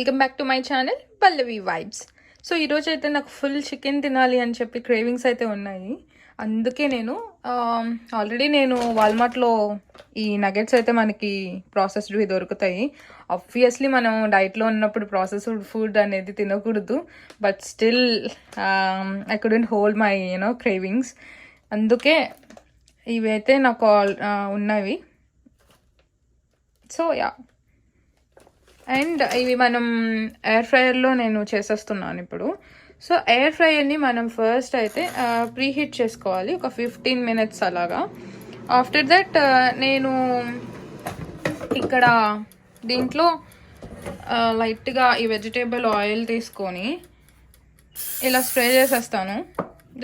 Welcome back to my channel Pallavi vibes. So ఈరోజు అయితే నాకు ఫుల్ చికెన్ తినాలి అని చెప్పి క్రేవింగ్స్ అయితే ఉన్నాయి. అందుకే నేను ఆల్రెడీ వాల్మార్ట్లో ఈ నగెట్స్ అయితే మనకి ప్రాసెస్డ్వి దొరుకుతాయి. ఆబ్వియస్లీ మనం డైట్లో ఉన్నప్పుడు ప్రాసెస్డ్ ఫుడ్ అనేది తినకూడదు, but still I couldn't hold my cravings. అందుకే ఇవైతే నాకు ఉన్నవి. సో యా, అండ్ ఇవి మనం ఎయిర్ ఫ్రైయర్లో నేను చేసేస్తున్నాను ఇప్పుడు. సో ఎయిర్ ఫ్రైయర్ని మనం ఫస్ట్ అయితే ప్రీహీట్ చేసుకోవాలి ఒక 15 minutes అలాగా. ఆఫ్టర్ దట్ నేను ఇక్కడ దీంట్లో లైట్గా ఈ వెజిటేబుల్ ఆయిల్ తీసుకొని ఇలా స్ప్రే చేసేస్తాను.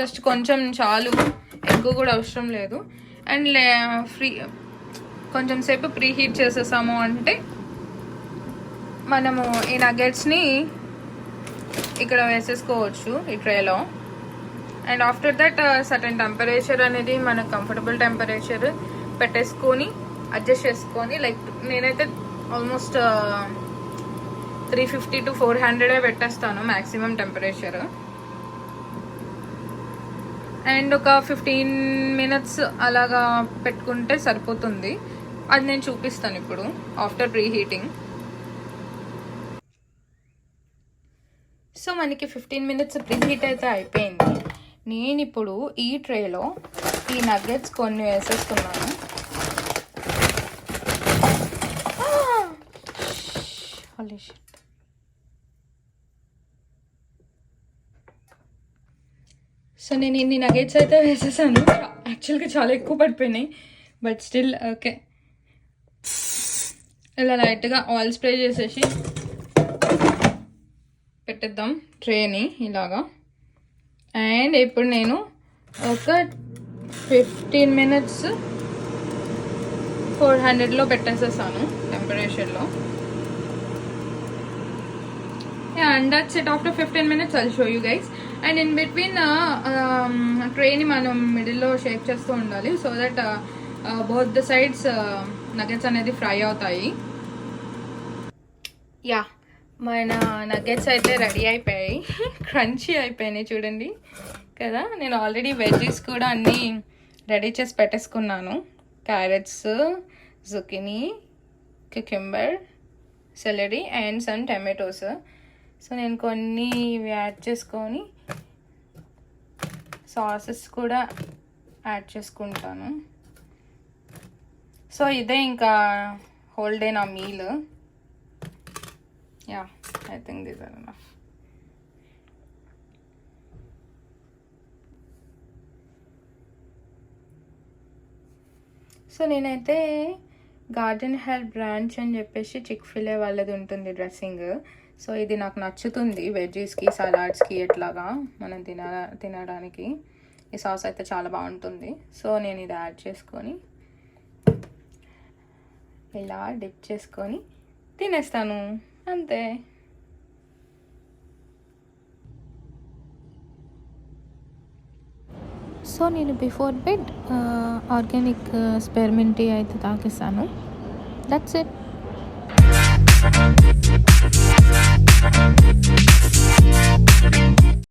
జస్ట్ కొంచెం చాలు, ఎక్కువ కూడా అవసరం లేదు. అండ్ కొంచెం సేపు ప్రీహీట్ చేసేసాము అంటే మనము ఈ నగెట్స్ని ఇక్కడ వేసేసుకోవచ్చు ఈ ట్రేలో. And after that certain temperature అనేది మనకు కంఫర్టబుల్ టెంపరేచర్ పెట్టేసుకొని అడ్జస్ట్ చేసుకొని, లైక్ నేనైతే ఆల్మోస్ట్ 350 to 400 పెట్టేస్తాను మ్యాక్సిమం టెంపరేచర్. అండ్ ఒక 15 minutes అలాగా పెట్టుకుంటే సరిపోతుంది. అది నేను చూపిస్తాను ఇప్పుడు ఆఫ్టర్ ప్రీ హీటింగ్. సో మనకి 15 minutes ప్రీ హీట్ అయితే అయిపోయింది. నేను ఇప్పుడు ఈ ట్రేలో ఈ నగ్గెట్స్ కొన్ని వేసేస్తున్నాను. సో నేను ఇన్ని నగెట్స్ అయితే వేసేసాను. యాక్చువల్గా చాలా ఎక్కువ పడిపోయినాయి, బట్ స్టిల్ ఓకే. ఇలా లైట్గా ఆయిల్ స్ప్రే చేసేసి పెట్టేద్దాం ట్రేని ఇలాగా. అండ్ ఇప్పుడు నేను ఒక 15 minutes 400లో పెట్టేసేసాను టెంపరేచర్లో. And that's it. After 15 minutes I'll show you guys. And in between ట్రేని మనం మిడిల్లో షేక్ చేస్తూ ఉండాలి, so that both the sides nuggets అనేది ఫ్రై అవుతాయి. యా, మన నగ్గెట్స్ అయితే రెడీ అయిపోయాయి, క్రంచీ అయిపోయినాయి చూడండి కదా. నేను ఆల్రెడీ వెజ్జీస్ కూడా అన్నీ రెడీ చేసి పెట్టేసుకున్నాను. Carrots, zucchini, cucumber, celery and some tomatoes. So నేను కొన్ని ఇవి యాడ్ చేసుకొని సాసెస్ కూడా యాడ్ చేసుకుంటాను. సో ఇదే ఇంకా హోల్ డే నా meal. Yeah, I think these are enough. So నేనైతే గార్డెన్ హెల్త్ బ్రాంచ్ అని చెప్పేసి చిక్-ఫిల్-ఏ వాళ్ళది ఉంటుంది డ్రెస్సింగ్. సో ఇది నాకు నచ్చుతుంది వెజ్జీస్కి, సలాడ్స్కి ఎట్లాగా మనం తినడానికి. ఈ సాస్ అయితే చాలా బాగుంటుంది. సో నేను ఇది యాడ్ చేసుకొని ఇలా డిప్ చేసుకొని తినేస్తాను, అంతే. సో నేను బిఫోర్ బెడ్ ఆర్గానిక్ స్పెర్మెంటీ అయితే తాగేస్తాను. That's it.